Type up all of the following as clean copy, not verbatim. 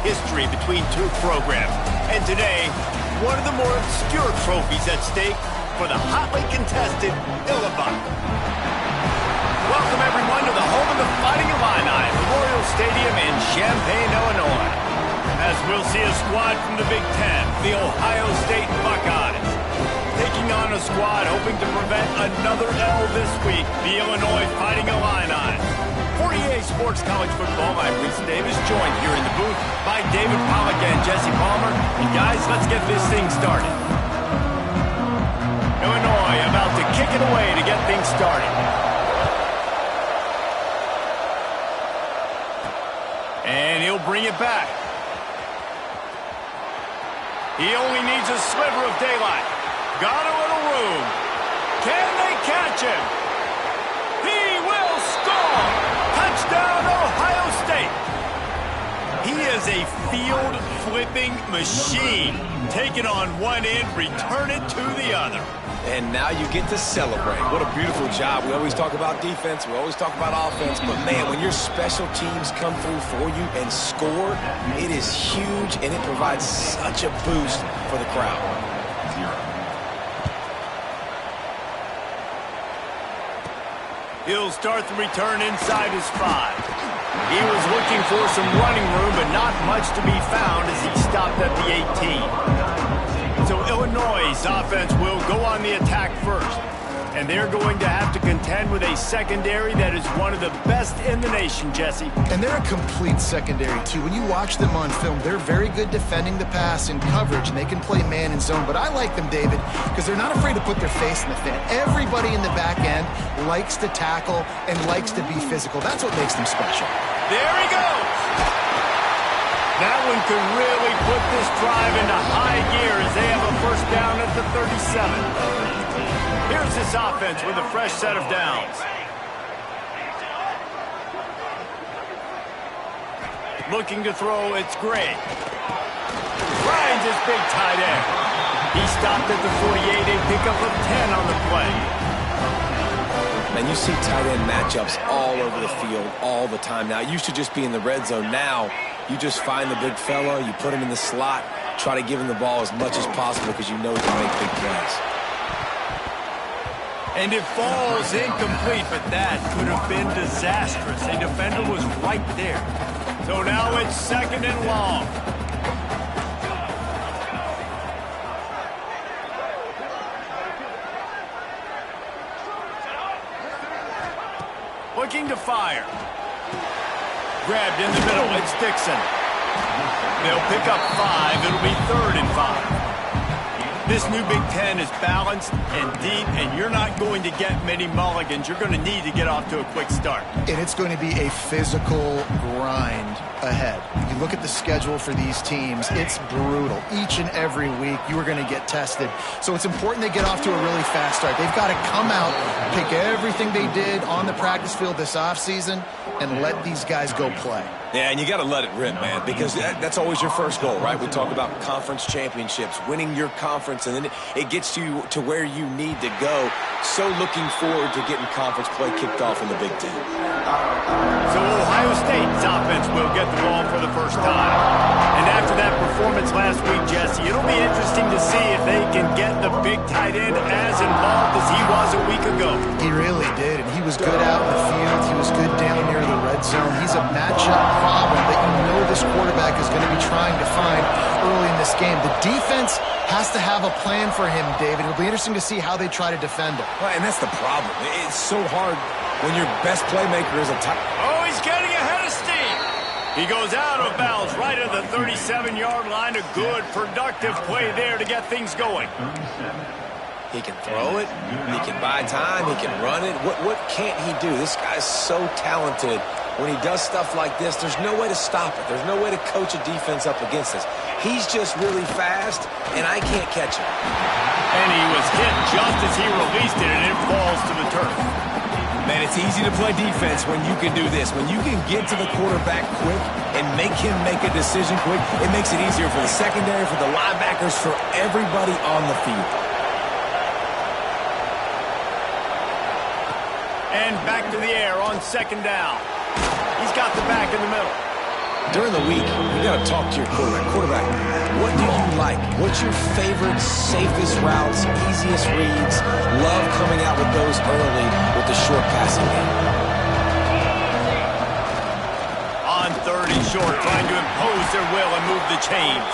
history between two programs. And today, one of the more obscure trophies at stake for the hotly contested Illinois. Welcome, everyone, to the home of the Fighting Illini, Memorial Stadium in Champaign, Illinois. As we'll see a squad from the Big Ten, the Ohio State Buckeyes, taking on a squad hoping to prevent another L this week, the Illinois Fighting Illini. For EA Sports College Football, I'm Reese Davis, joined here in the booth by David Pollack and Jesse Palmer. And guys, let's get this thing started. Illinois about to kick it away to get things started. And he'll bring it back. He only needs a sliver of daylight. Got a little room. Can they catch him? He will score! Touchdown, Ohio State! He is a field-flipping machine. Take it on one end, return it to the other. And now you get to celebrate. What a beautiful job. We always talk about defense. We always talk about offense. But, man, when your special teams come through for you and score, it is huge, and it provides such a boost for the crowd. He'll start the return inside his 5. He was looking for some running room, but not much to be found as he stopped at the 18. So Illinois' offense will go on the attack first. And they're going to have to contend with a secondary that is one of the best in the nation, Jesse. And they're a complete secondary, too. When you watch them on film, they're very good defending the pass and coverage, and they can play man and zone. But I like them, David, because they're not afraid to put their face in the fan. Everybody in the back end likes to tackle and likes to be physical. That's what makes them special. There he goes! That one could really put this drive into high gear as they have a first down at the 37. Here's this offense with a fresh set of downs. Looking to throw, it's Gray. Finds his big tight end. He stopped at the 48, a pickup of 10 on the play. And you see tight end matchups all over the field all the time. Now, it used to just be in the red zone. Now, you just find the big fella, you put him in the slot, try to give him the ball as much as possible because you know he can make big plays. And it falls incomplete, but that could have been disastrous. A defender was right there. So now it's second and long. Looking to fire. Grabbed in the middle, it's Dixon. They'll pick up 5. It'll be 3rd and 5. This new Big Ten is balanced and deep, and you're not going to get many mulligans. You're going to need to get off to a quick start. And it's going to be a physical grind ahead. You look at the schedule for these teams, it's brutal. Each and every week, you are going to get tested. So it's important they get off to a really fast start. They've got to come out, pick everything they did on the practice field this offseason, and let these guys go play. Yeah, and you got to let it rip, man, because that's always your first goal, right? We talk about conference championships, winning your conference, and then it gets you to where you need to go. So looking forward to getting conference play kicked off in the Big Ten. So Ohio State's offense will get the ball for the first time. And after that performance last week, Jesse, it'll be interesting to see if they can get the big tight end as involved as he was a week ago. He really did, and he was good out in the field. He was good down near the red zone. He's a matchup problem that you know this quarterback is going to be trying to find early in this game. The defense has to have a plan for him, David. It'll be interesting to see how they try to defend him. Right, and that's the problem. It's so hard when your best playmaker is a tight. Oh, he's getting ahead of steam. He goes out of bounds right at the 37-yard line. A good, productive play there to get things going. He can throw it. He can buy time. He can run it. What can't he do? This guy's so talented. When he does stuff like this, there's no way to stop it. There's no way to coach a defense up against this. He's just really fast, and I can't catch him. And he was hit just as he released it, and it falls to the turf. Man, it's easy to play defense when you can do this. When you can get to the quarterback quick and make him make a decision quick, it makes it easier for the secondary, for the linebackers, for everybody on the field. And back to the air on second down. He's got the back in the middle. During the week, you got to talk to your quarterback. Quarterback, what do you like? What's your favorite, safest routes, easiest reads? Love coming out with those early with the short passing game. On 3rd and short, trying to impose their will and move the chains.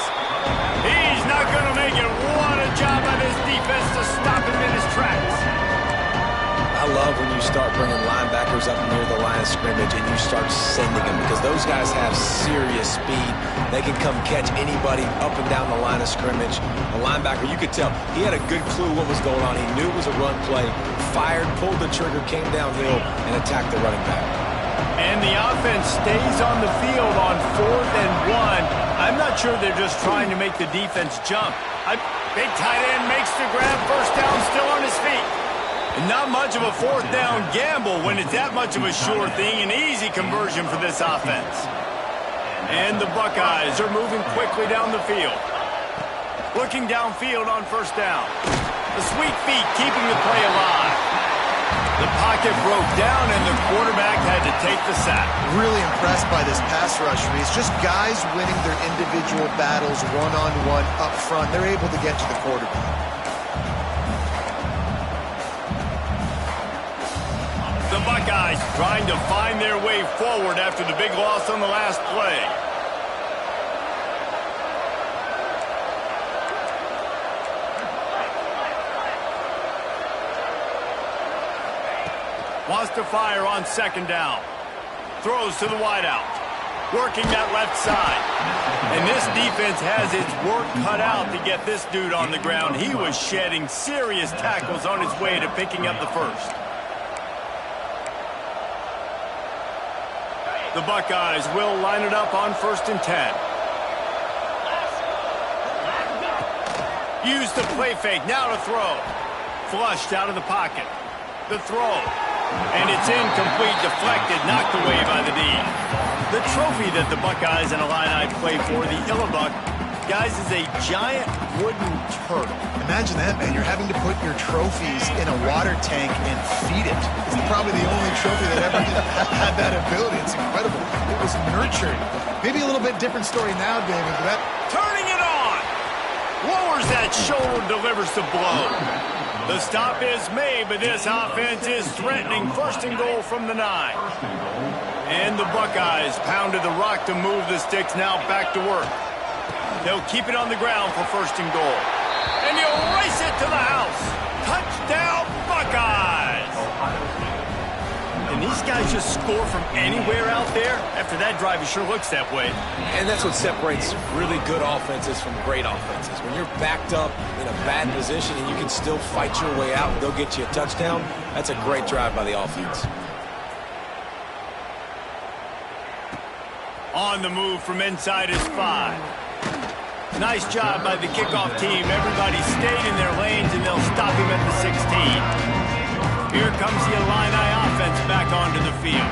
He's not going to make it. What a job by this defense to stop him in his tracks. I love when you start bringing linebackers up near the line of scrimmage and you start sending them because those guys have serious speed. They can come catch anybody up and down the line of scrimmage. A linebacker, you could tell, he had a good clue what was going on. He knew it was a run play, fired, pulled the trigger, came downhill, and attacked the running back. And the offense stays on the field on 4th and 1. I'm not sure they're just trying to make the defense jump. Big tight end makes the grab, first down, still on his feet. And not much of a 4th down gamble when it's that much of a sure thing, an easy conversion for this offense. And the Buckeyes are moving quickly down the field. Looking downfield on 1st down. The sweet feet keeping the play alive. The pocket broke down and the quarterback had to take the sack. Really impressed by this pass rush, Reese. Just guys winning their individual battles one-on-one up front. They're able to get to the quarterback. The Buckeyes trying to find their way forward after the big loss on the last play. Wants to fire on 2nd down. Throws to the wideout. Working that left side. And this defense has its work cut out to get this dude on the ground. He was shedding serious tackles on his way to picking up the first. The Buckeyes will line it up on 1st and 10. Use the play fake, now to throw. Flushed out of the pocket. The throw. And it's incomplete, deflected, knocked away by the D. The trophy that the Buckeyes and Illini play for, the Illibuck, guys, is a giant wooden turtle. Imagine that, man. You're having to put your trophies in a water tank and feed it. It's probably the only trophy that ever had that ability. It's incredible. It was nurtured. Maybe a little bit different story now, David, but that... Turning it on! Lowers that shoulder, delivers the blow. The stop is made, but this offense is threatening 1st and goal from the 9. And the Buckeyes pounded the rock to move the sticks, now back to work. They'll keep it on the ground for 1st and goal. And he'll race it to the house. Touchdown, Buckeyes! And these guys just score from anywhere out there? After that drive, it sure looks that way. And that's what separates really good offenses from great offenses. When you're backed up in a bad position and you can still fight your way out and go get you a touchdown, that's a great drive by the offense. On the move from inside is 5. Nice job by the kickoff team. Everybody stayed in their lanes, and they'll stop him at the 16. Here comes the Illini offense back onto the field.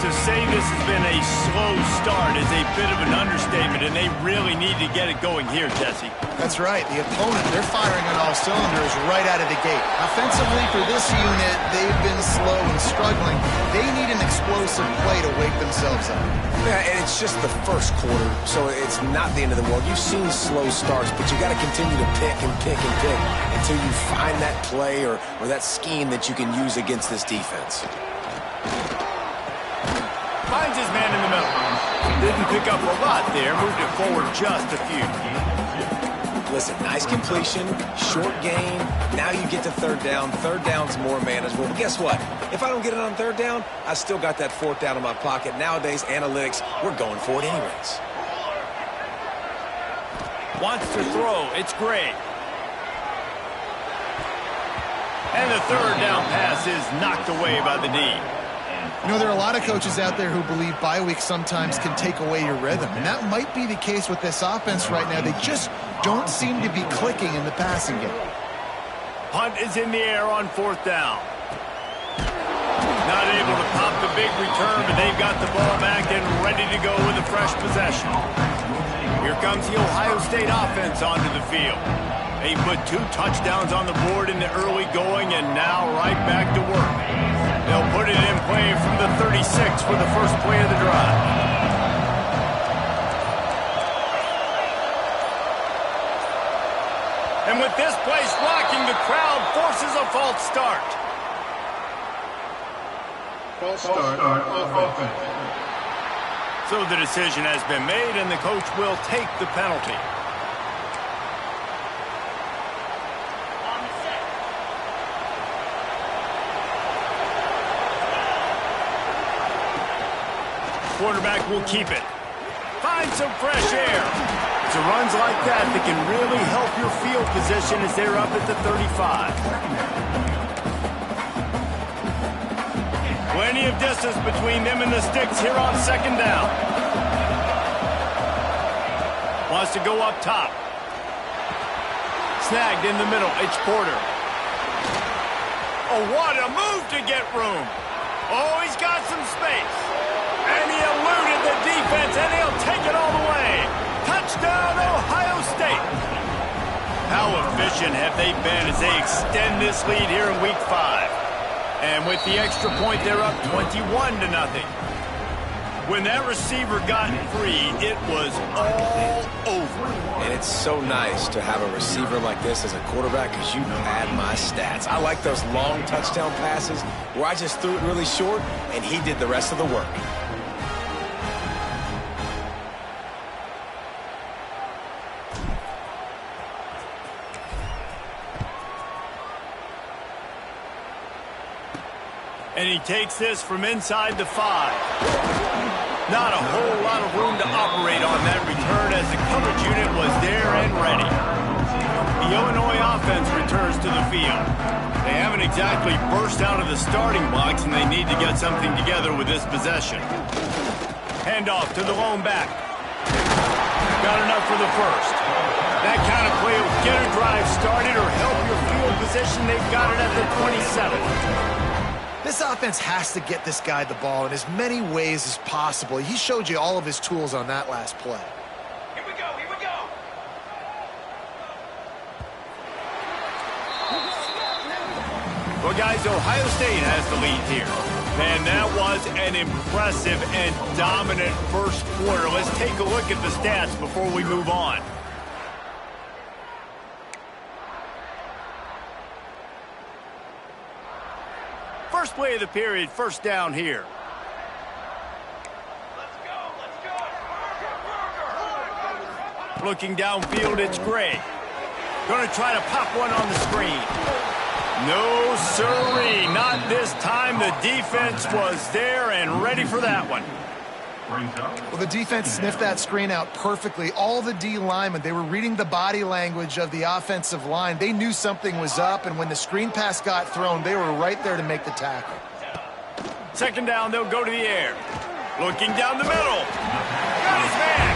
To say this has been a slow start is a bit of an understatement, and they really need to get it going here, Jesse. That's right. The opponent, they're firing on all cylinders right out of the gate. Offensively, for this unit, they've been slow and struggling. They need an explosive play to wake themselves up. Yeah, and it's just the first quarter, so it's not the end of the world. You've seen slow starts, but you got to continue to pick and pick and pick until you find that play or that scheme that you can use against this defense. Finds his man in the middle. Didn't pick up a lot there. Moved it forward just a few. Listen, nice completion, short gain. Now you get to 3rd down. 3rd down's more manageable. But guess what? If I don't get it on 3rd down, I still got that 4th down in my pocket. Nowadays, analytics, we're going for it anyways. Wants to throw. It's great. And the 3rd down pass is knocked away by the D. You know, there are a lot of coaches out there who believe bye weeks sometimes can take away your rhythm, and that might be the case with this offense right now. They just don't seem to be clicking in the passing game. Punt is in the air on 4th down. Not able to pop the big return, but they've got the ball back and ready to go with a fresh possession. Here comes the Ohio State offense onto the field. They put 2 touchdowns on the board in the early going, and now right back to work. They'll put it in play from the 36 for the first play of the drive. And with this place rocking, the crowd forces a false start. False start on offense. So the decision has been made, and the coach will take the penalty. Quarterback will keep it. Find some fresh air. It's runs like that that can really help your field position as they're up at the 35. Plenty of distance between them and the sticks here on second down. Wants to go up top. Snagged in the middle. It's Porter. Oh, what a move to get room. Oh, he's got some space. And he eluded the defense, and he'll take it all the way. Touchdown, Ohio State. How efficient have they been as they extend this lead here in Week 5? And with the extra point, they're up 21-0. When that receiver got free, it was all over. And it's so nice to have a receiver like this as a quarterback because you pad my stats. I like those long touchdown passes where I just threw it really short, and he did the rest of the work. And he takes this from inside the 5. Not a whole lot of room to operate on that return as the coverage unit was there and ready. The Illinois offense returns to the field. They haven't exactly burst out of the starting blocks, and they need to get something together with this possession. Handoff to the lone back. Got enough for the first. That kind of play will get a drive started or help your field position. They've got it at the 27. This offense has to get this guy the ball in as many ways as possible. He showed you all of his tools on that last play. Here we go, here we go. Well, guys, Ohio State has the lead here. Man, that was an impressive and dominant first quarter. Let's take a look at the stats before we move on. First play of the period, first down here. Let's go. Looking downfield, it's Gray. Going to try to pop one on the screen. No, sirree, not this time. The defense was there and ready for that one. Well, the defense sniffed that screen out perfectly. All the D linemen, they were reading the body language of the offensive line. They knew something was up, and when the screen pass got thrown, they were right there to make the tackle. Second down, they'll go to the air. Looking down the middle. Got his man.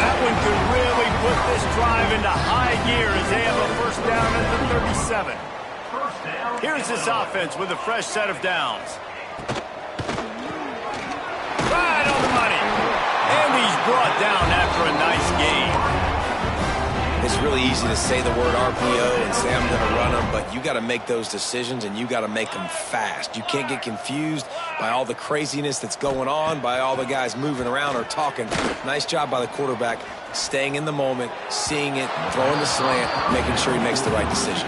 That one could really put this drive into high gear as they have a first down at the 37. Here's this offense with a fresh set of downs. Right on the money. And he's brought down after a nice game. It's really easy to say the word RPO and say I'm going to run them, but you got to make those decisions, and you got to make them fast. You can't get confused by all the craziness that's going on, by all the guys moving around or talking. Nice job by the quarterback, staying in the moment, seeing it, throwing the slant, making sure he makes the right decision.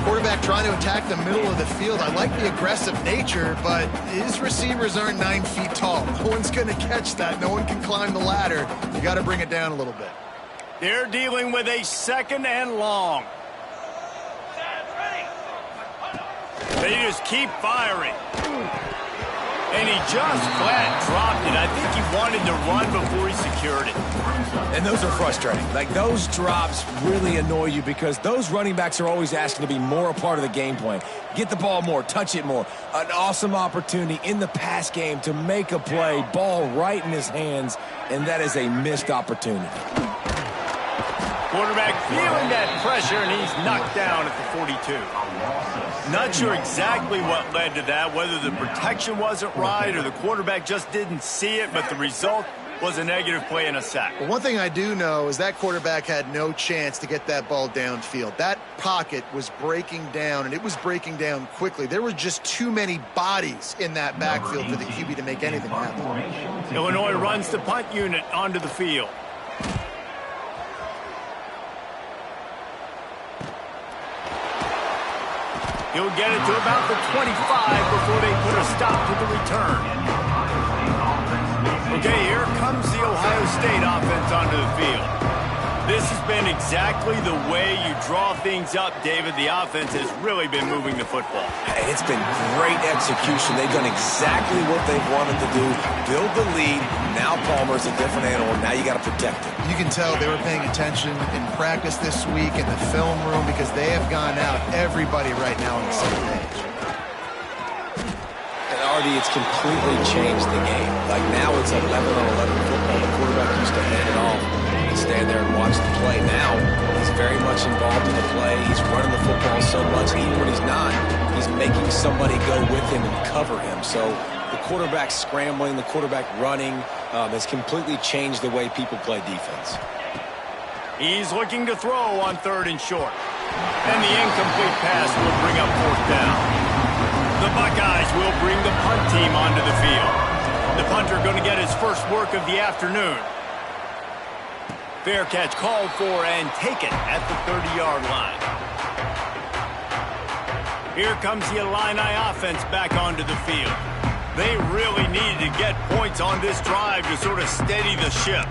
Quarterback trying to attack the middle of the field. I like the aggressive nature, but his receivers aren't 9 feet tall. No one's going to catch that. No one can climb the ladder. You got to bring it down a little bit. They're dealing with a second and long. They just keep firing. And he just flat dropped it. I think he wanted to run before he secured it. And those are frustrating. Like, those drops really annoy you because those running backs are always asking to be more a part of the game plan. Get the ball more, touch it more. An awesome opportunity in the pass game to make a play, ball right in his hands, and that is a missed opportunity. Quarterback feeling that pressure, and he's knocked down at the 42. Not sure exactly what led to that, whether the protection wasn't right or the quarterback just didn't see it, but the result was a negative play and a sack. Well, one thing I do know is that quarterback had no chance to get that ball downfield. That pocket was breaking down, and it was breaking down quickly. There were just too many bodies in that backfield for the QB to make anything happen. Illinois runs the punt unit onto the field. He'll get it to about the 25 before they put a stop to the return. Okay, here comes the Ohio State offense onto the field. This has been exactly the way you draw things up, David. The offense has really been moving the football. Hey, it's been great execution. They've done exactly what they've wanted to do. Build the lead. Now Palmer's a different animal. Now you got to protect it. You can tell they were paying attention in practice this week in the film room because they have gone out, everybody right now on the same page. And Artie, it's completely changed the game. Like now it's 11 on 11 football. The quarterback used to hand it off and stand there and watch the play. Now he's very much involved in the play. He's running the football so much. Even when he's not, he's making somebody go with him and cover him. So the quarterback scrambling, the quarterback running has completely changed the way people play defense. He's looking to throw on 3rd and short. And the incomplete pass will bring up 4th down. The Buckeyes will bring the punt team onto the field. The punter going to get his first work of the afternoon. Fair catch called for and taken at the 30-yard line. Here comes the Illini offense back onto the field. They really needed to get points on this drive to sort of steady the ship.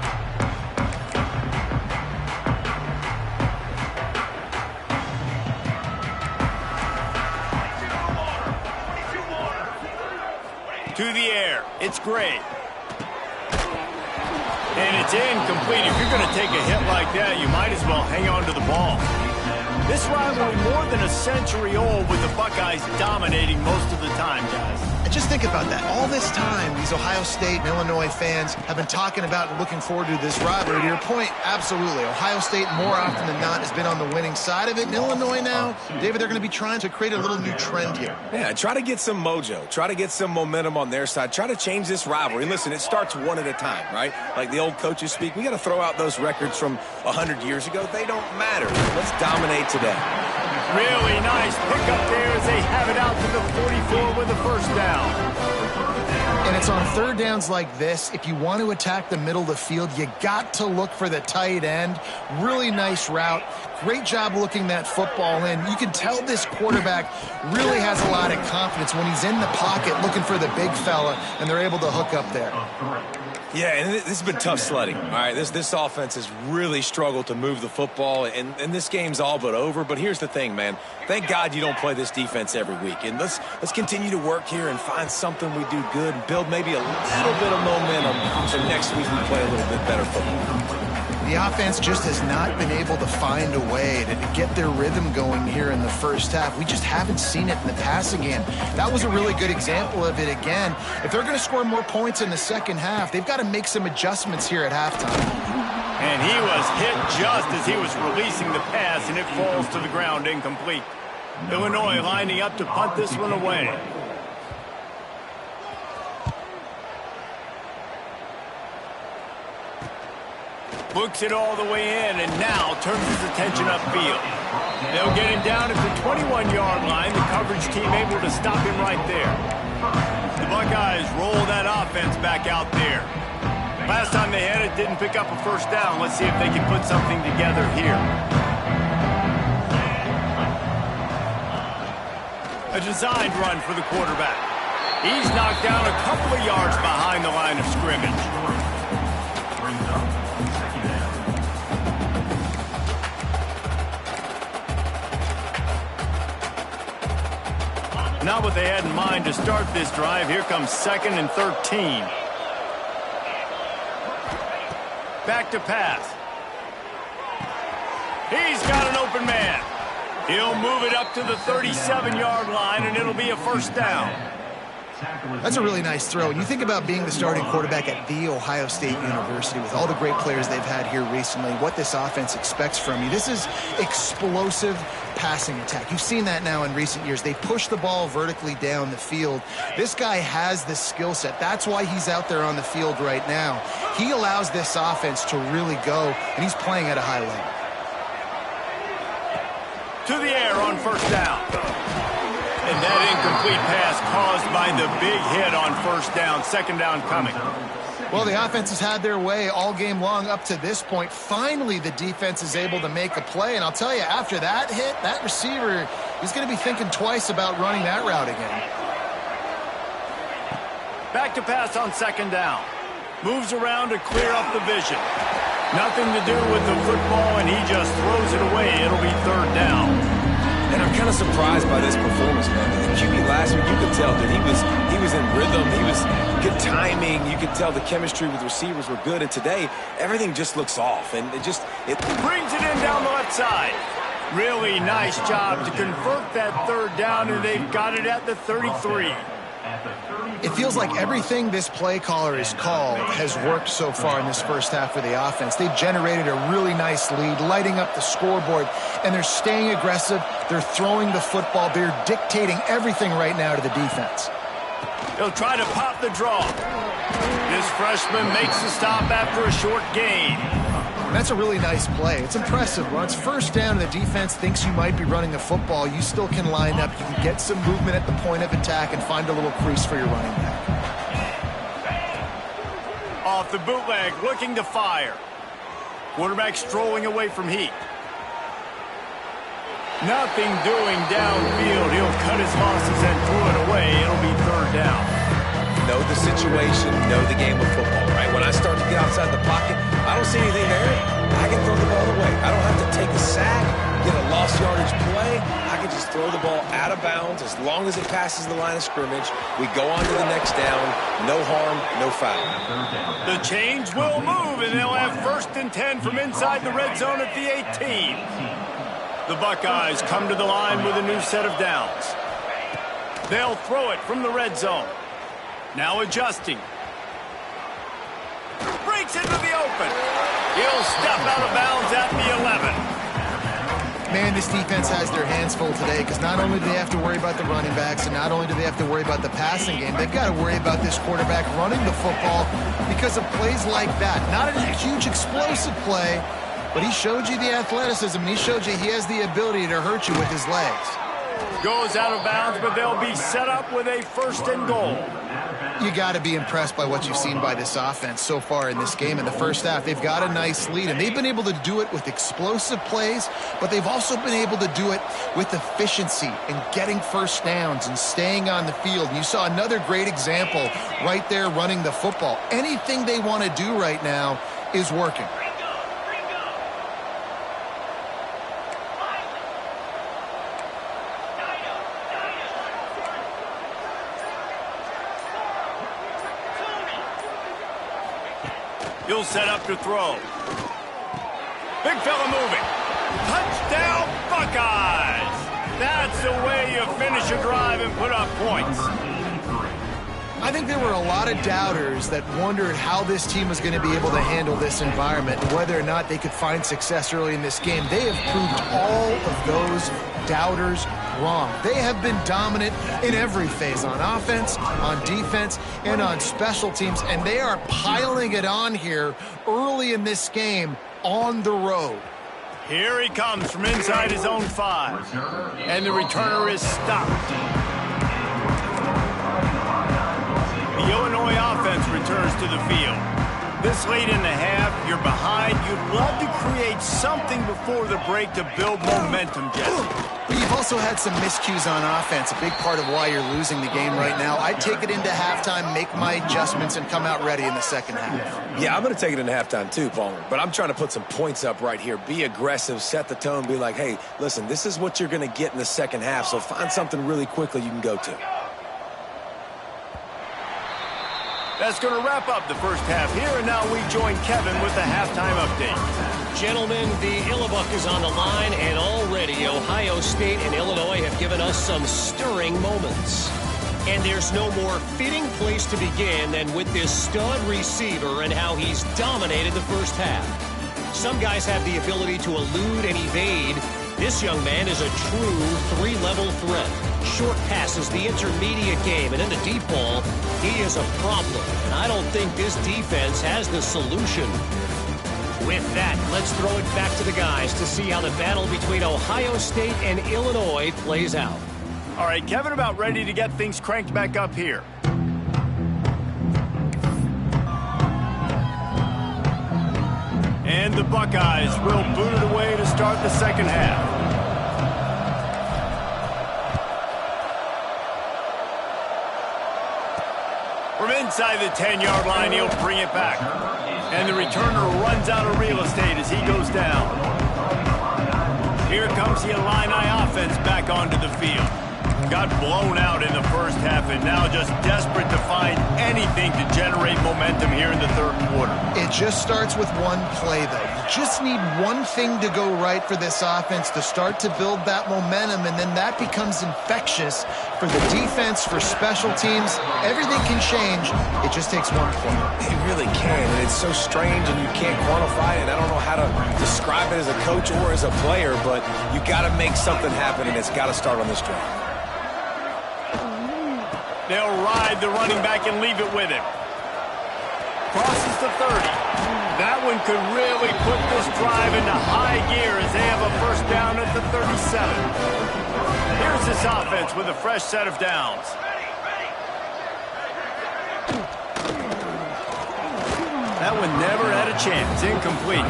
To the air. It's great. And it's incomplete. If you're going to take a hit like that, you might as well hang on to the ball. This rivalry more than a century old with the Buckeyes dominating most of the time, guys. And just think about that. All this time, these Ohio State and Illinois fans have been talking about and looking forward to this rivalry. To your point, absolutely. Ohio State, more often than not, has been on the winning side of it. And Illinois now, David, they're going to be trying to create a little new trend here. Yeah, try to get some mojo. Try to get some momentum on their side. Try to change this rivalry. And listen, it starts one at a time, right? Like the old coaches speak, we got to throw out those records from 100 years ago. They don't matter. Let's dominate today. Really nice pickup there as they have it out to the 44 with a 1st down. And it's on 3rd downs like this. If you want to attack the middle of the field, you got to look for the tight end. Really nice route. Great job looking that football in. You can tell this quarterback really has a lot of confidence when he's in the pocket looking for the big fella, and they're able to hook up there. Yeah, and this has been tough sledding. All right, this offense has really struggled to move the football, and this game's all but over. But here's the thing, man. Thank God you don't play this defense every week. And let's continue to work here and find something we do good and build maybe a little bit of momentum so next week we play a little bit better football. The offense just has not been able to find a way to get their rhythm going here in the first half. We just haven't seen it in the passing game. That was a really good example of it again. If they're going to score more points in the second half, they've got to make some adjustments here at halftime. And he was hit just as he was releasing the pass, and it falls to the ground incomplete. Illinois lining up to punt this one away. Books it all the way in, and now turns his attention upfield. They'll get him down at the 21-yard line. The coverage team able to stop him right there. The Buckeyes roll that offense back out there. Last time they had it, didn't pick up a 1st down. Let's see if they can put something together here. A designed run for the quarterback. He's knocked down a couple of yards behind the line of scrimmage. Not what they had in mind to start this drive. Here comes 2nd and 13. Back to pass. He's got an open man. He'll move it up to the 37-yard line, and it'll be a 1st down. That's a really nice throw. And you think about being the starting quarterback at The Ohio State University with all the great players they've had here recently, what this offense expects from you. This is explosive passing attack. You've seen that now in recent years. They push the ball vertically down the field. This guy has the skill set. That's why he's out there on the field right now. He allows this offense to really go, and he's playing at a high level. To the air on 1st down. And that incomplete pass caused by the big hit on 1st down. 2nd down coming. Well, the offense has had their way all game long up to this point. Finally, the defense is able to make a play. And I'll tell you, after that hit, that receiver is going to be thinking twice about running that route again. Back to pass on second down. Moves around to clear up the vision. Nothing to do with the football, and he just throws it away. It'll be third down. And I'm kind of surprised by this performance, man. The QB last week, you could tell, dude, he was in rhythm. He was good timing. You could tell the chemistry with receivers were good. And today, everything just looks off. And it brings it in down the left side. Really nice job to convert that third down, and they've got it at the 33. It feels like everything this play caller has called has worked so far in this first half for the offense. They've generated a really nice lead, lighting up the scoreboard, and they're staying aggressive. They're throwing the football. They're dictating everything right now to the defense. He'll try to pop the draw. This freshman makes the stop after a short gain. That's a really nice play. It's impressive. When it's first down and the defense thinks you might be running the football, you still can line up. You can get some movement at the point of attack and find a little crease for your running back. Off the bootleg, looking to fire. Quarterback strolling away from Heat. Nothing doing downfield. He'll cut his losses and throw it away. It'll be third down. know the situation, know the game of football, right? When I start to get outside the pocket, I don't see anything there. I can throw the ball away. I don't have to take a sack, get a lost yardage play. I can just throw the ball out of bounds as long as it passes the line of scrimmage. We go on to the next down. No harm, no foul. The chains will move, and they'll have 1st and 10 from inside the red zone at the 18. The Buckeyes come to the line with a new set of downs. They'll throw it from the red zone. Now adjusting. Breaks into the open. He'll step out of bounds at the 11. Man, this defense has their hands full today because not only do they have to worry about the running backs and not only do they have to worry about the passing game, they've got to worry about this quarterback running the football because of plays like that. Not a huge explosive play, but he showed you the athleticism and he showed you he has the ability to hurt you with his legs. Goes out of bounds, but they'll be set up with a 1st and goal. You got to be impressed by what you've seen by this offense so far in this game. In the first half, they've got a nice lead, and they've been able to do it with explosive plays, but they've also been able to do it with efficiency and getting first downs and staying on the field. And you saw another great example right there running the football. Anything they want to do right now is working. He'll set up to throw. Big fella moving. Touchdown, Buckeyes! That's the way you finish a drive and put up points. I think there were a lot of doubters that wondered how this team was going to be able to handle this environment and whether or not they could find success early in this game. They have proved all of those doubters wrong. They have been dominant in every phase, on offense, on defense, and on special teams, and they are piling it on here early in this game on the road. Here he comes from inside his own 5, and the returner is stopped. The Illinois offense returns to the field. This late in the half, you're behind. You'd love to create something before the break to build momentum, Jesse. But you've also had some miscues on offense, a big part of why you're losing the game right now. I'd take it into halftime, make my adjustments, and come out ready in the second half. Yeah, I'm going to take it into halftime too, Palmer. But I'm trying to put some points up right here. Be aggressive, set the tone, be like, hey, listen, this is what you're going to get in the second half, so find something really quickly you can go to. That's going to wrap up the first half here, and now we join Kevin with the halftime update. Gentlemen, the Illabuk is on the line, and already Ohio State and Illinois have given us some stirring moments. And there's no more fitting place to begin than with this stud receiver and how he's dominated the first half. Some guys have the ability to elude and evade. This young man is a true 3-level threat. Short passes, the intermediate game, and in the deep ball, he is a problem. And I don't think this defense has the solution. With that, let's throw it back to the guys to see how the battle between Ohio State and Illinois plays out. All right, Kevin, about ready to get things cranked back up here. And the Buckeyes will boot it away to start the second half. From inside the 10-yard line, he'll bring it back. And the returner runs out of real estate as he goes down. Here comes the Illini offense back onto the field. Got blown out in the first half and now just desperate to find anything to generate momentum here in the third quarter. It just starts with one play, though. You just need one thing to go right for this offense to start to build that momentum, and then that becomes infectious for the defense, for special teams. Everything can change. It just takes one play. It really can, and it's so strange, and you can't quantify it. I don't know how to describe it as a coach or as a player, but you got to make something happen, and it's got to start on this drive. They'll ride the running back and leave it with him. Crosses the 30. That one could really put this drive into high gear as they have a first down at the 37. Here's this offense with a fresh set of downs. That one never had a chance. Incomplete.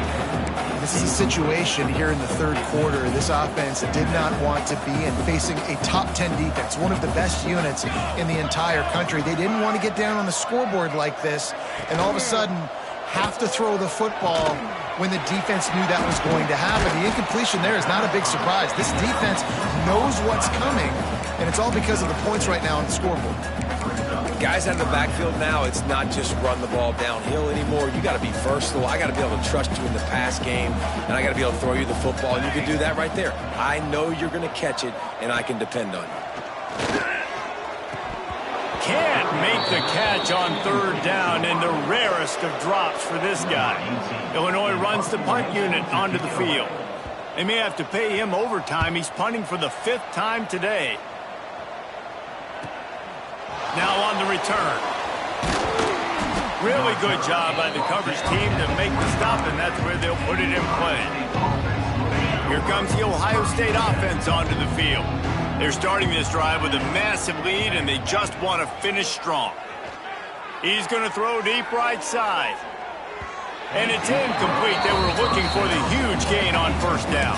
This is a situation here in the third quarter this offense did not want to be in, facing a top 10 defense, one of the best units in the entire country. They didn't want to get down on the scoreboard like this and all of a sudden have to throw the football when the defense knew that was going to happen. The incompletion there is not a big surprise. This defense knows what's coming, and it's all because of the points right now on the scoreboard. Guys out of the backfield now, it's not just run the ball downhill anymore. You got to be versatile. I got to be able to trust you in the pass game, and I got to be able to throw you the football, and you can do that right there. I know you're going to catch it, and I can depend on you. Can't make the catch on third down, and the rarest of drops for this guy. Illinois runs the punt unit onto the field. They may have to pay him overtime. He's punting for the 5th time today. Now on the return. Really good job by the coverage team to make the stop, and that's where they'll put it in play. Here comes the Ohio State offense onto the field. They're starting this drive with a massive lead, and they just want to finish strong. He's going to throw deep right side. And it's incomplete. They were looking for the huge gain on first down.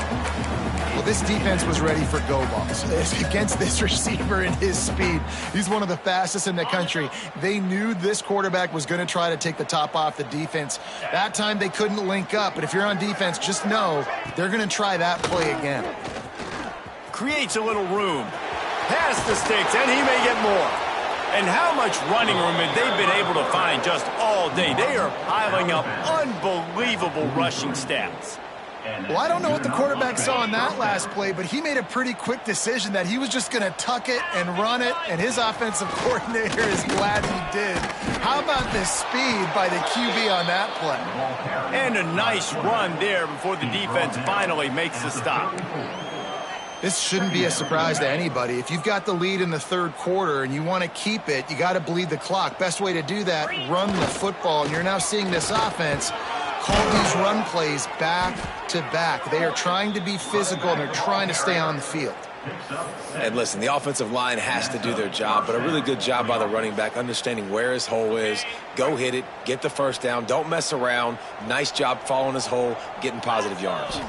Well, this defense was ready for go balls. Against this receiver and his speed, he's one of the fastest in the country. They knew this quarterback was going to try to take the top off the defense. That time they couldn't link up, but if you're on defense, just know they're going to try that play again. Creates a little room. Past the sticks, and he may get more. And how much running room have they been able to find just all day? They are piling up unbelievable rushing stats. Well, I don't know what the quarterback saw in that last play, but he made a pretty quick decision that he was just going to tuck it and run it, and his offensive coordinator is glad he did. How about the speed by the QB on that play? And a nice run there before the defense finally makes the stop. This shouldn't be a surprise to anybody. If you've got the lead in the third quarter and you want to keep it, you got to bleed the clock. Best way to do that, run the football. And you're now seeing this offense call these run plays back to back. They are trying to be physical, and they're trying to stay on the field. And listen, the offensive line has to do their job, but a really good job by the running back understanding where his hole is. Go hit it, get the first down, don't mess around. Nice job following his hole, getting positive yards.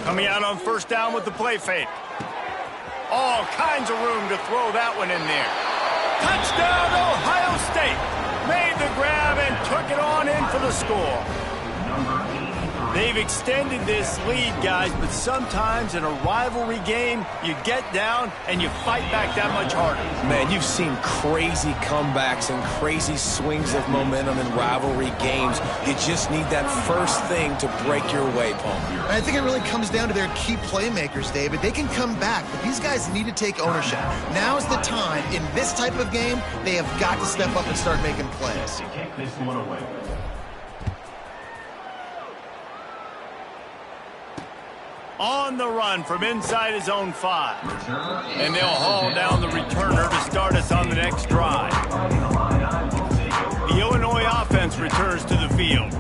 Coming out on first down with the play fake. All kinds of room to throw that one in there. Touchdown, Ohio State. Made the grab and took it on in for the score. They've extended this lead, guys, but sometimes in a rivalry game, you get down and you fight back that much harder. Man, you've seen crazy comebacks and crazy swings of momentum in rivalry games. You just need that first thing to break your way, Palmer. I think it really comes down to their key playmakers, David. They can come back, but these guys need to take ownership. Now's the time. In this type of game, they have got to step up and start making plays. Take this one away. On the run from inside his own 5. And they'll haul down the returner to start us on the next drive. The Illinois offense returns to the field.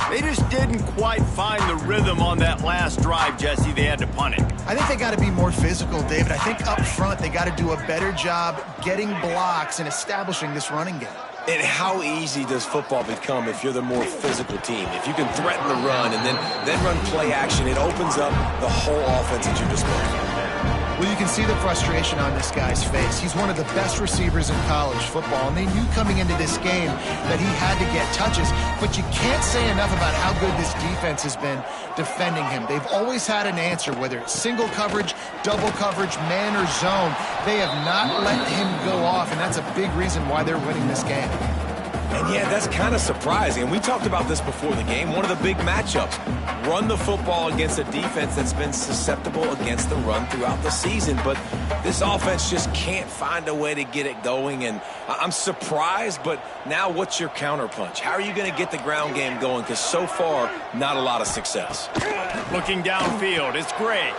They just didn't quite find the rhythm on that last drive, Jesse. They had to punt it. I think they got to be more physical, David. I think up front they got to do a better job getting blocks and establishing this running game. And how easy does football become if you're the more physical team? If you can threaten the run and then run play action, it opens up the whole offense at your disposal. Well, you can see the frustration on this guy's face. He's one of the best receivers in college football, and they knew coming into this game that he had to get touches, but you can't say enough about how good this defense has been defending him. They've always had an answer, whether it's single coverage, double coverage, man or zone. They have not let him go off, and that's a big reason why they're winning this game. And yeah, that's kind of surprising. And we talked about this before the game. One of the big matchups. Run the football against a defense that's been susceptible against the run throughout the season. But this offense just can't find a way to get it going. And I'm surprised, but now what's your counterpunch? How are you going to get the ground game going? Because so far, not a lot of success. Looking downfield, it's Gray.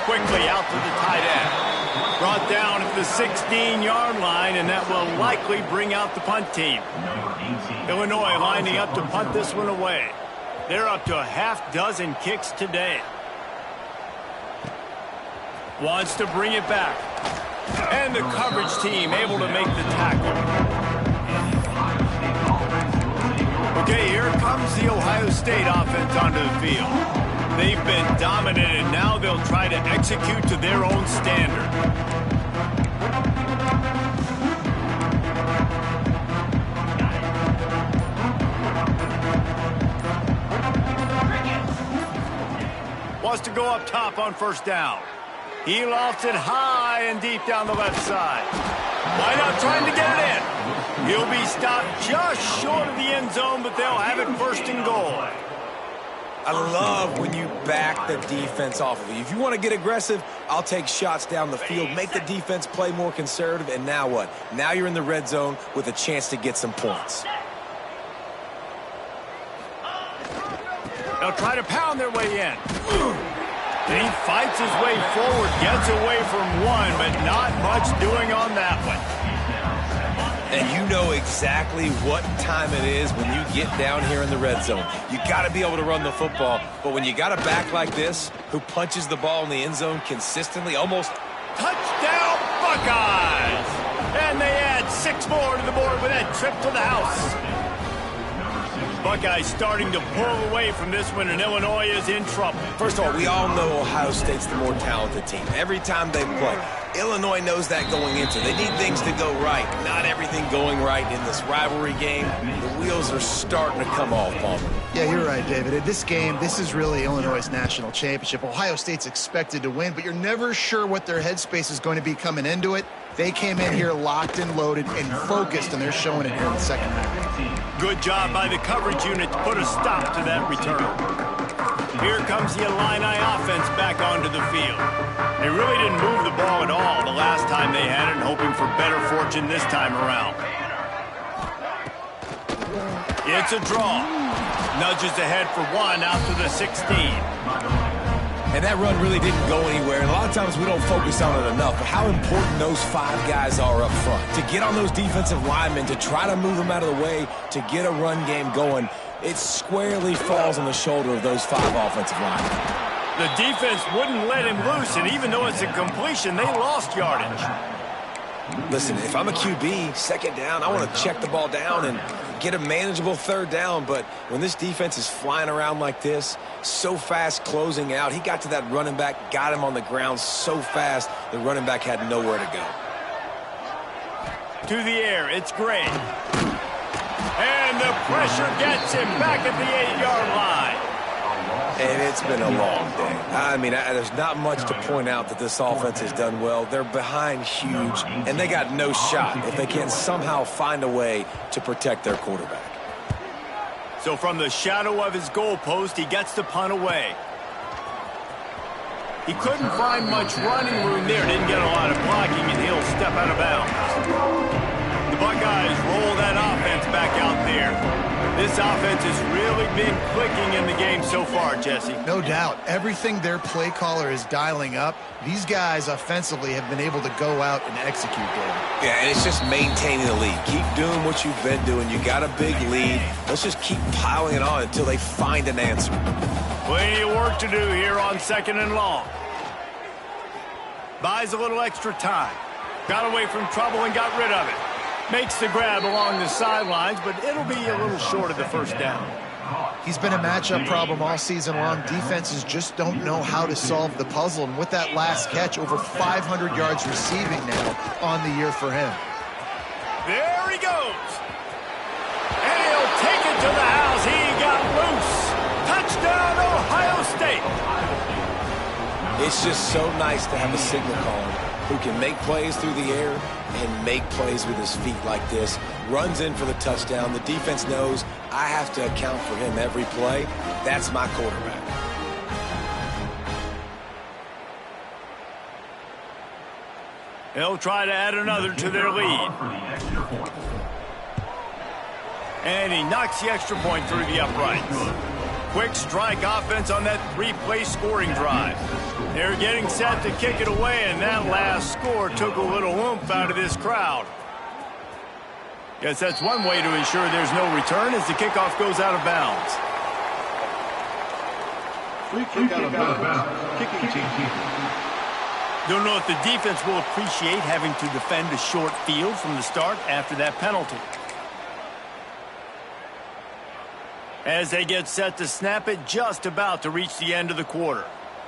Quickly out to the tight end. Brought down at the 16-yard line, and that will likely bring out the punt team. Illinois lining up to punt this one away. They're up to a half-dozen kicks today. Wants to bring it back. And the coverage team able to make the tackle. Okay, here comes the Ohio State offense onto the field. They've been dominant, and now they'll try to execute to their own standard. Wants to go up top on first down. He lofts it high and deep down the left side. Wide out trying to get it in. He'll be stopped just short of the end zone, but they'll have it first and goal. I love when you back the defense off of you. If you want to get aggressive, I'll take shots down the field, make the defense play more conservative, and now what? Now you're in the red zone with a chance to get some points. They'll try to pound their way in. And he fights his way forward, gets away from one, but not much doing on that one. And you know exactly what time it is when you get down here in the red zone. You got to be able to run the football, but when you got a back like this who punches the ball in the end zone consistently, almost touchdown Buckeyes! And they add 6 more to the board with that trip to the house. Buckeyes starting to pull away from this one, and Illinois is in trouble. First of all, we all know Ohio State's the more talented team. Every time they play, Illinois knows that going into. They need things to go right. Not everything going right in this rivalry game. The wheels are starting to come off, Palmer. Yeah, you're right, David. In this game, this is really Illinois' national championship. Ohio State's expected to win, but you're never sure what their headspace is going to be coming into it. They came in here locked and loaded and focused, and they're showing it here in the second half. Good job by the coverage unit to put a stop to that return. Here comes the Illini offense back onto the field. They really didn't move the ball at all the last time they had it, and hoping for better fortune this time around. It's a draw. Nudges ahead for one out to the 16. And that run really didn't go anywhere. And a lot of times we don't focus on it enough. But how important those 5 guys are up front. To get on those defensive linemen, to try to move them out of the way, to get a run game going, it squarely falls on the shoulder of those 5 offensive linemen. The defense wouldn't let him loose, and even though it's a completion, they lost yardage. Listen, if I'm a QB, second down, I want to check the ball down and get a manageable third down. But when this defense is flying around like this, so fast closing out, he got to that running back, got him on the ground so fast, the running back had nowhere to go. To the air, it's Gray. And the pressure gets him back at the 8-yard line. And it's been a long day. I mean, there's not much to point out that this offense has done well. They're behind huge, and they got no shot if they can't somehow find a way to protect their quarterback. So from the shadow of his goalpost, he gets the punt away. He couldn't find much running room there, didn't get a lot of blocking, and he'll step out of bounds. The Buckeyes roll that offense back out there. This offense has really been clicking in the game so far, Jesse. No doubt. Everything their play caller is dialing up, these guys offensively have been able to go out and execute, David. Yeah, and it's just maintaining the lead. Keep doing what you've been doing. You got a big lead. Let's just keep piling it on until they find an answer. Plenty of work to do here on 2nd and long. Buys a little extra time. Got away from trouble and got rid of it. Makes the grab along the sidelines, but it'll be a little short of the first down. He's been a matchup problem all season long. Defenses just don't know how to solve the puzzle. And with that last catch, over 500 yards receiving now on the year for him. There he goes. And he'll take it to the house. He got loose. Touchdown, Ohio State. It's just so nice to have a signal caller who can make plays through the air and make plays with his feet like this. Runs in for the touchdown. The defense knows I have to account for him every play. That's my quarterback. They'll try to add another to their lead. And he knocks the extra point through the uprights. Quick strike offense on that 3-play scoring drive. They're getting set to kick it away, and that last score took a little oomph out of this crowd. Guess that's one way to ensure there's no return as the kickoff goes out of bounds. Free kick out of bounds. Kicking team. Don't know if the defense will appreciate having to defend a short field from the start after that penalty. As they get set to snap it, just about to reach the end of the quarter.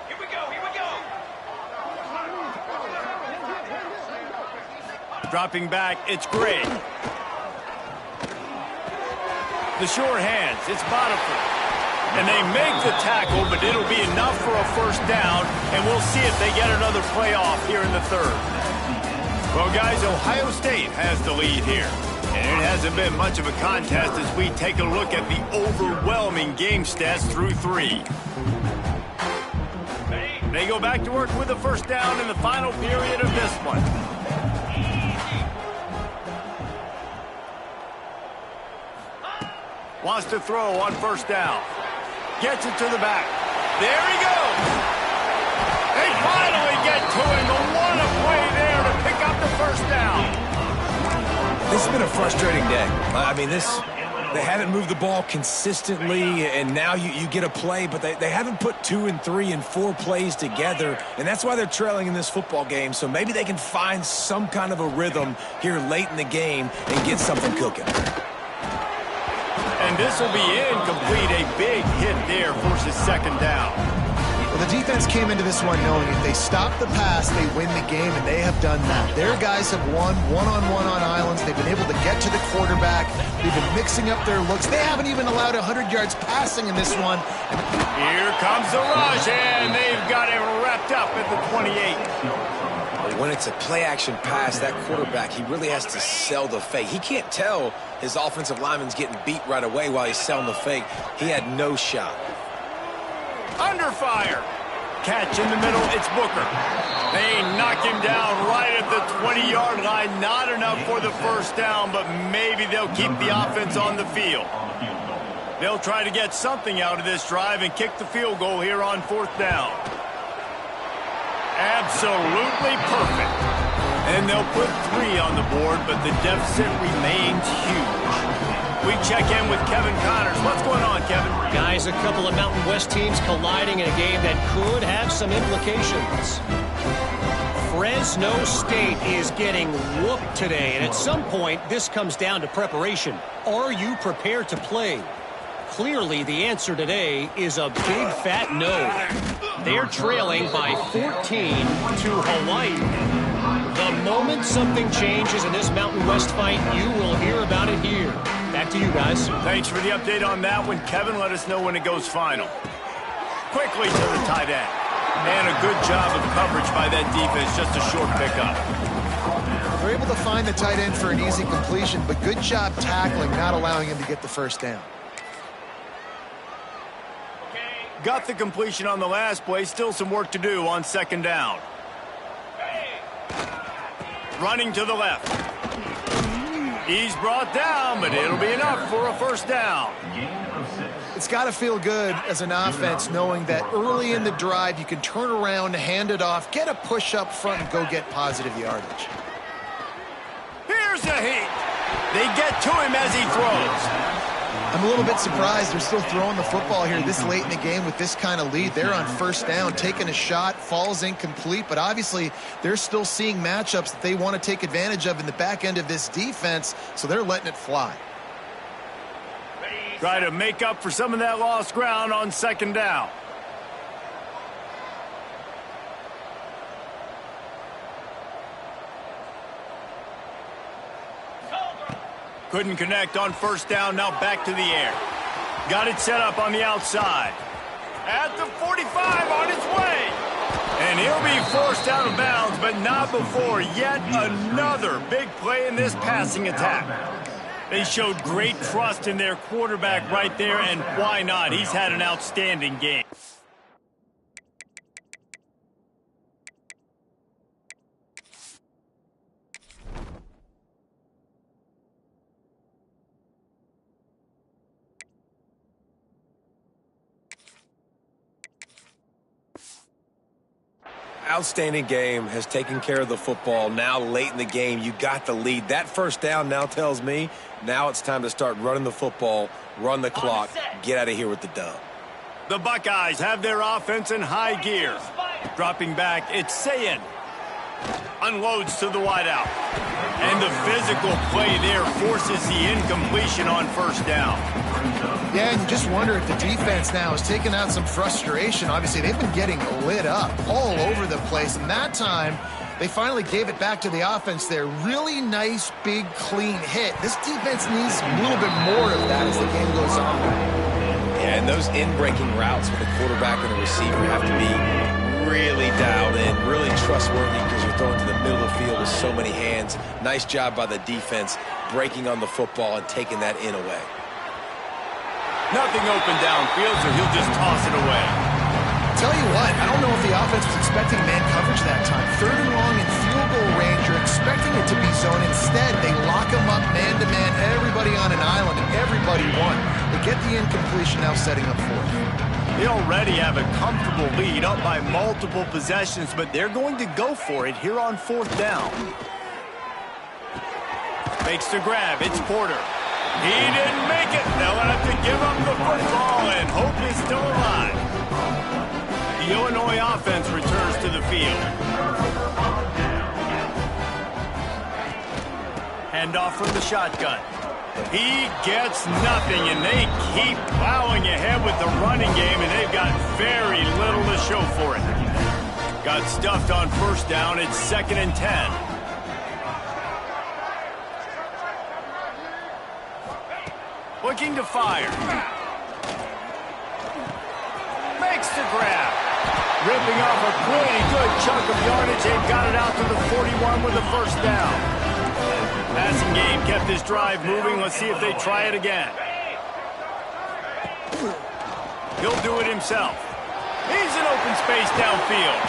Here we go, here we go. Dropping back, it's Gray. The short hands, it's Botifer. And they make the tackle, but it'll be enough for a first down, and we'll see if they get another play off here in the third. Well, guys, Ohio State has the lead here. And it hasn't been much of a contest as we take a look at the overwhelming game stats through 3. They go back to work with a first down in the final period of this one. Wants to throw on first down. Gets it to the back. There he goes. They finally get to him. What a play there to pick up the first down. This has been a frustrating day. I mean, they haven't moved the ball consistently, and now you get a play, but they haven't put 2 and 3 and 4 plays together, and that's why they're trailing in this football game. So maybe they can find some kind of a rhythm here late in the game and get something cooking. And this will be incomplete. A big hit there forces second down. Well, the defense came into this one knowing if they stop the pass, they win the game, and they have done that. Their guys have won one-on-one on islands. They've been able to get to the quarterback. They've been mixing up their looks. They haven't even allowed 100 yards passing in this one. Here comes the rush, and they've got it wrapped up at the 28. When it's a play-action pass, that quarterback, he really has to sell the fake. He can't tell his offensive lineman's getting beat right away while he's selling the fake. He had no shot. Under fire. Catch in the middle, it's Booker. They knock him down right at the 20-yard line. Not enough for the first down, but maybe they'll keep the offense on the field. They'll try to get something out of this drive and kick the field goal here on 4th down. Absolutely perfect. And they'll put 3 on the board, but the deficit remains huge. We check in with Kevin Connors. What's going on, Kevin? Guys, a couple of Mountain West teams colliding in a game that could have some implications. Fresno State is getting whooped today, and at some point, this comes down to preparation. Are you prepared to play? Clearly, the answer today is a big fat no. They're trailing by 14 to Hawaii. The moment something changes in this Mountain West fight, you will hear about it here. Back to you guys. Thanks for the update on that one, Kevin. Let us know when it goes final. Quickly to the tight end. And a good job of coverage by that defense. Just a short pickup. They're able to find the tight end for an easy completion, but good job tackling, not allowing him to get the first down. Got the completion on the last play. Still some work to do on second down. Running to the left. He's brought down, but it'll be enough for a first down. It's got to feel good as an offense knowing that early in the drive you can turn around, hand it off, get a push up front, and go get positive yardage. Here's a heat. They get to him as he throws. I'm a little bit surprised they're still throwing the football here this late in the game with this kind of lead. They're on first down, taking a shot, falls incomplete, but obviously they're still seeing matchups that they want to take advantage of in the back end of this defense, so they're letting it fly. Try to make up for some of that lost ground on second down. Couldn't connect on first down, now back to the air. Got it set up on the outside. At the 45, on its way. And he'll be forced out of bounds, but not before yet another big play in this passing attack. They showed great trust in their quarterback right there, and why not? He's had an outstanding game. Outstanding game, has taken care of the football. Now late in the game, you got the lead. That first down now tells me now it's time to start running the football, run the clock, get out of here with the dub. The Buckeyes have their offense in high gear. Dropping back, it's Sayin. Unloads to the wideout. And the physical play there forces the incompletion on first down. Yeah, and you just wonder if the defense now has taken out some frustration. Obviously, they've been getting lit up all over the place. And that time, they finally gave it back to the offense there. Really nice, big, clean hit. This defense needs a little bit more of that as the game goes on. Yeah, and those in-breaking routes with the quarterback and the receiver have to be really dialed in, really trustworthy because you're throwing to the middle of the field with so many hands. Nice job by the defense breaking on the football and taking that in away. Nothing open downfield, so he'll just toss it away. Tell you what, I don't know if the offense was expecting man coverage that time. Third and long in field goal range, you're expecting it to be zone. Instead, they lock them up man-to-man, everybody on an island, and everybody won. They get the incompletion now setting up fourth. They already have a comfortable lead up by multiple possessions, but they're going to go for it here on fourth down. Makes the grab, it's Porter. He didn't make it. They'll have to give up the football, and hope is still alive. The Illinois offense returns to the field. Handoff from the shotgun. He gets nothing, and they keep plowing ahead with the running game, and they've got very little to show for it. Got stuffed on first down. It's 2nd and 10. Looking to fire. Makes the grab. Ripping off a pretty good chunk of yardage. They've got it out to the 41 with a first down. Passing game kept this drive moving. Let's see if they try it again. He'll do it himself. He's in open space downfield.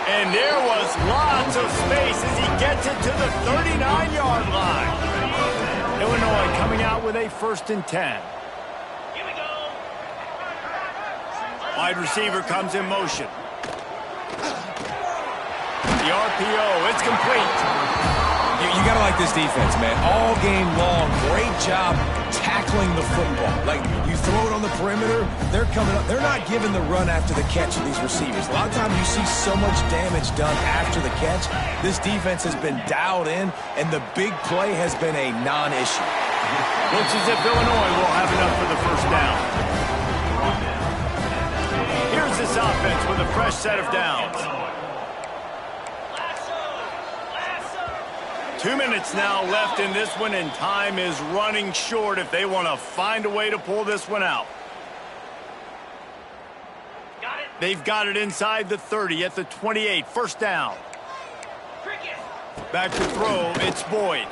And there was lots of space as he gets it to the 39-yard line. Illinois coming out with a 1st and 10. Here we go. Wide receiver comes in motion. The RPO, it's complete. You got to like this defense, man. All game long, great job tackling the football. Like, you throw it on the perimeter, they're coming up. They're not giving the run after the catch of these receivers. A lot of times you see so much damage done after the catch. This defense has been dialed in, and the big play has been a non-issue. Looks as if Illinois will have enough for the first down. Here's this offense with a fresh set of downs. 2 minutes now left in this one, and time is running short if they want to find a way to pull this one out. They've got it inside the 30 at the 28. First down. Back to throw. It's Boyd.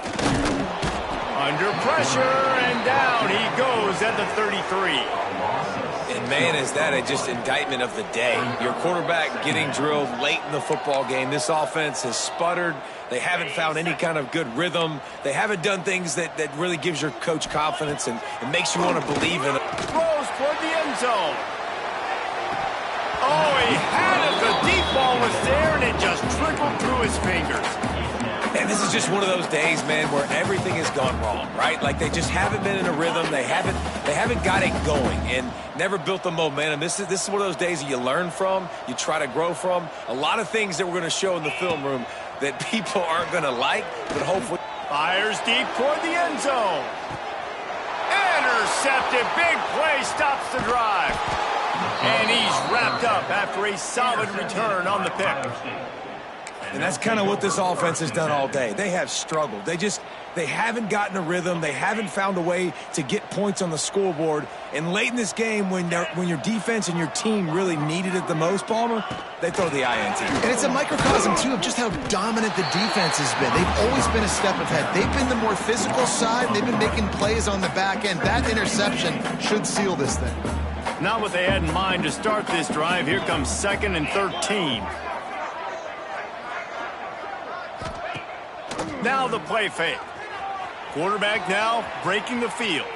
Under pressure, and down he goes at the 33. And, man, is that just indictment of the day. Your quarterback getting drilled late in the football game. This offense has sputtered. They haven't found any kind of good rhythm. They haven't done things that really gives your coach confidence and makes you want to believe in it. Throws toward the end zone. Oh, he had it. The deep ball was there, and it just trickled through his fingers. And this is just one of those days, man, where everything has gone wrong, right? Like they just haven't been in a rhythm. They haven't got it going and never built the momentum. This is one of those days that you learn from, you try to grow from. A lot of things that we're going to show in the film room that people aren't going to like, but hopefully. Fires deep toward the end zone. Intercepted. Big play stops the drive. And he's wrapped up after a solid return on the pick. And that's kind of what this offense has done all day. They have struggled. They haven't gotten a rhythm. They haven't found a way to get points on the scoreboard. And late in this game, when your defense and your team really needed it the most, Palmer, they throw the INT. And it's a microcosm, too, of just how dominant the defense has been. They've always been a step ahead. They've been the more physical side. They've been making plays on the back end. That interception should seal this thing. Not what they had in mind to start this drive. Here comes 2nd and 13. Now the play fake. Quarterback now breaking the field.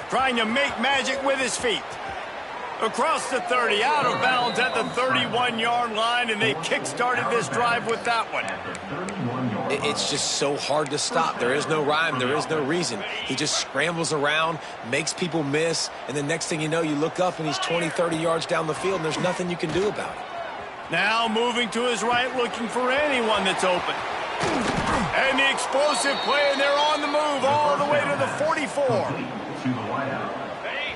Trying to make magic with his feet. Across the 30, out of bounds at the 31-yard line, and they kick-started this drive with that one. It's just so hard to stop. There is no rhyme. There is no reason. He just scrambles around, makes people miss, and the next thing you know, you look up and he's 20, 30 yards down the field, and there's nothing you can do about it. Now moving to his right, looking for anyone that's open. And the explosive play, and they're on the move all the way to the 44.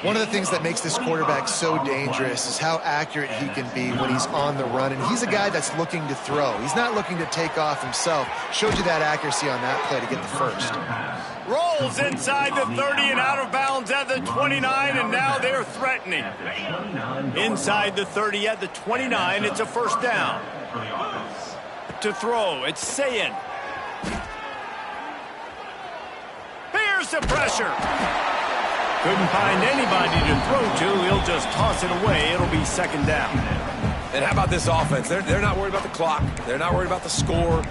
One of the things that makes this quarterback so dangerous is how accurate he can be when he's on the run. And he's a guy that's looking to throw. He's not looking to take off himself. Showed you that accuracy on that play to get the first. Rolls inside the 30 and out of bounds at the 29, and now they're threatening. Inside the 30 at the 29, it's a first down. To throw, it's Sayin. Here's the pressure. Couldn't find anybody to throw to. He'll just toss it away. It'll be 2nd down. And how about this offense? They're not worried about the clock. They're not worried about the score.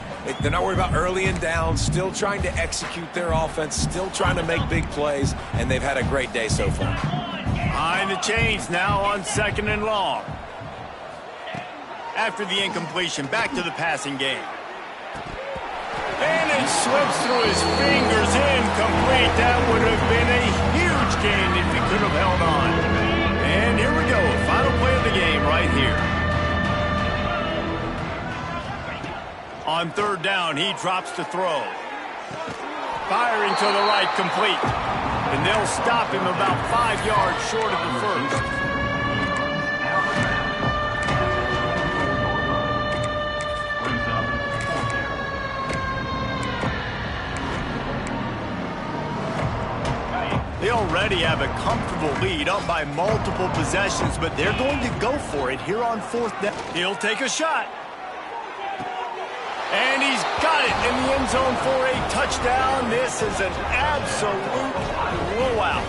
They're not worried about early and down. Still trying to execute their offense. Still trying to make big plays. And they've had a great day so far. Behind the chains now on 2nd and long. After the incompletion, back to the passing game. And it slips through his fingers, incomplete. That would have been a huge gain if he could have held on. And here we go, final play of the game right here. On 3rd down, he drops to throw. Firing to the right, complete. And they'll stop him about 5 yards short of the first. They already have a comfortable lead, up by multiple possessions, but they're going to go for it here on 4th down. He'll take a shot. And he's got it in the end zone for a touchdown. This is an absolute blowout.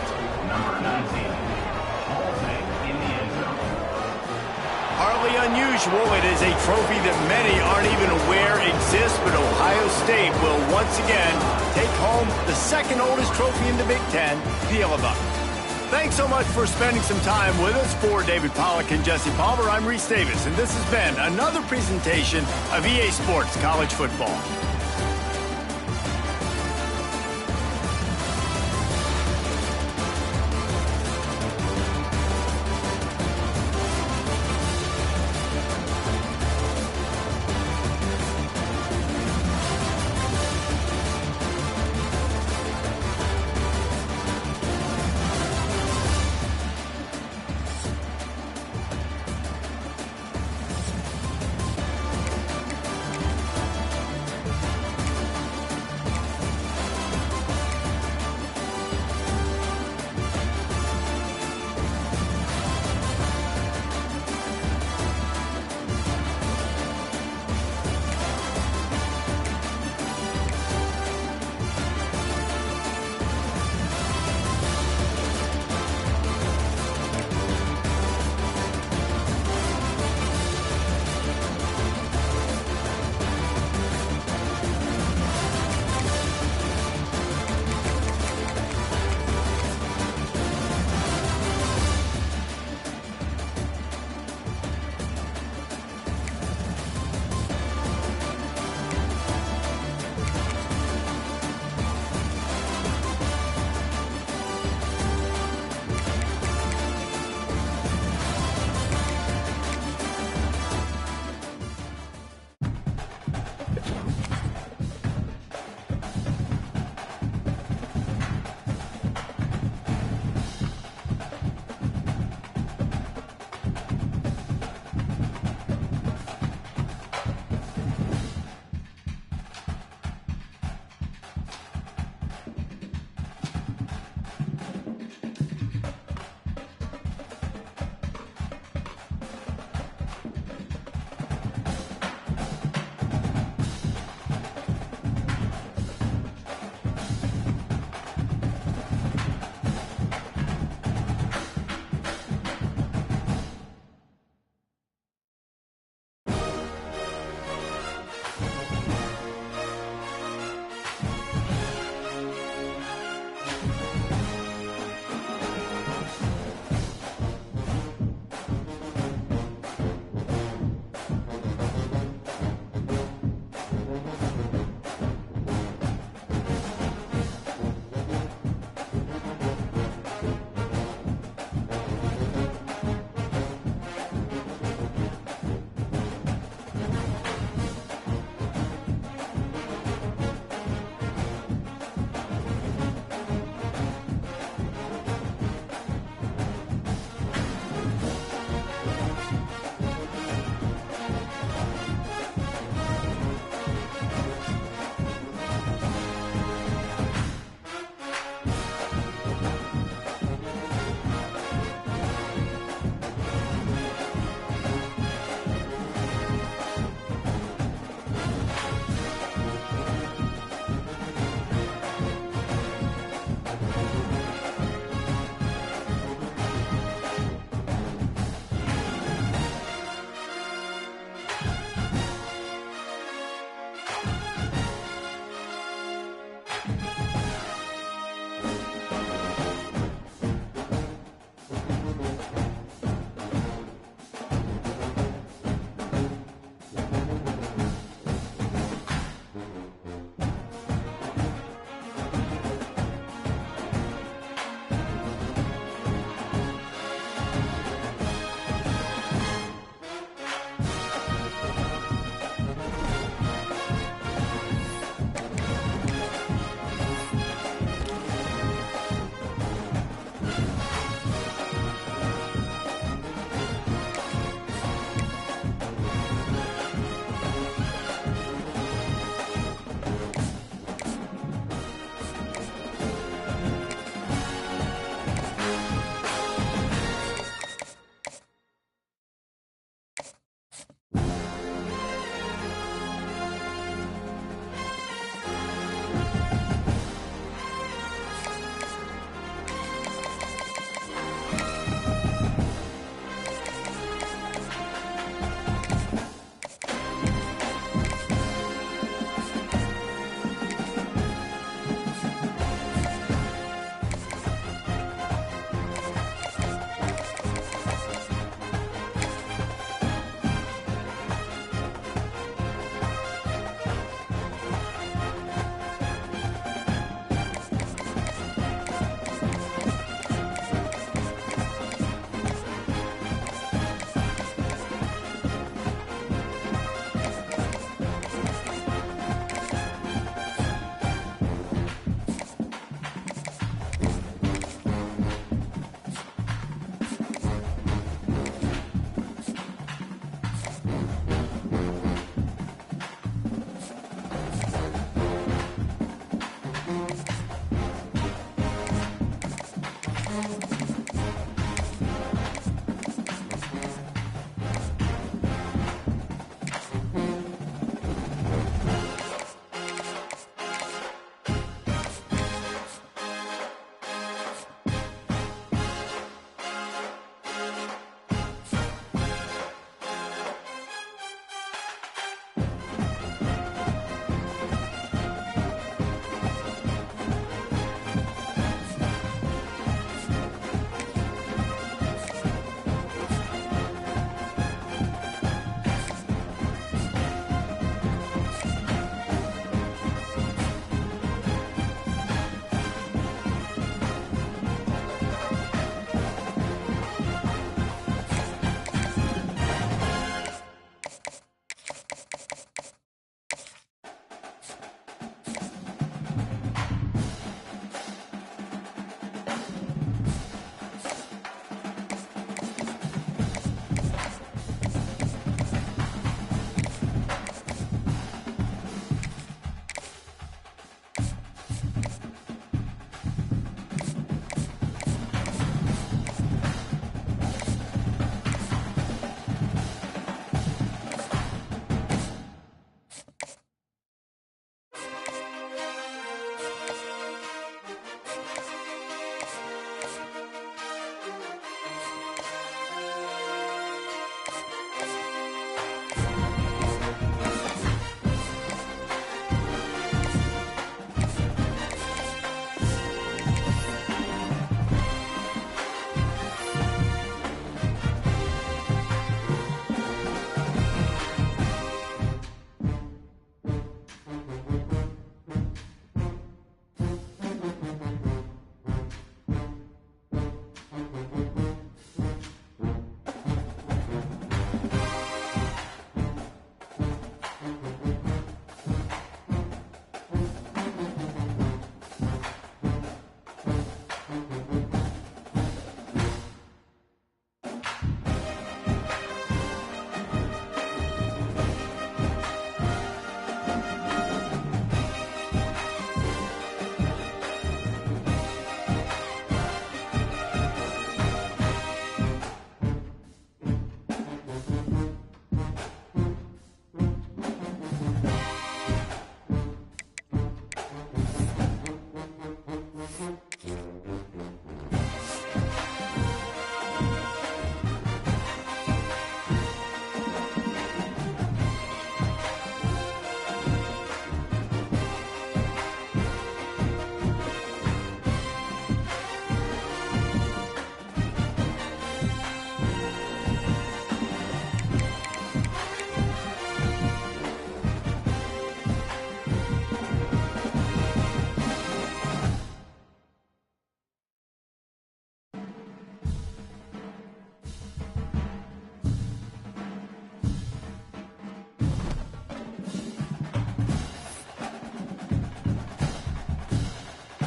Hardly unusual. It is a trophy that many aren't even aware exists, but Ohio State will once again take home the 2nd oldest trophy in the Big Ten, the Illabuck. Thanks so much for spending some time with us. For David Pollack and Jesse Palmer, I'm Reese Davis, and this has been another presentation of EA Sports College Football.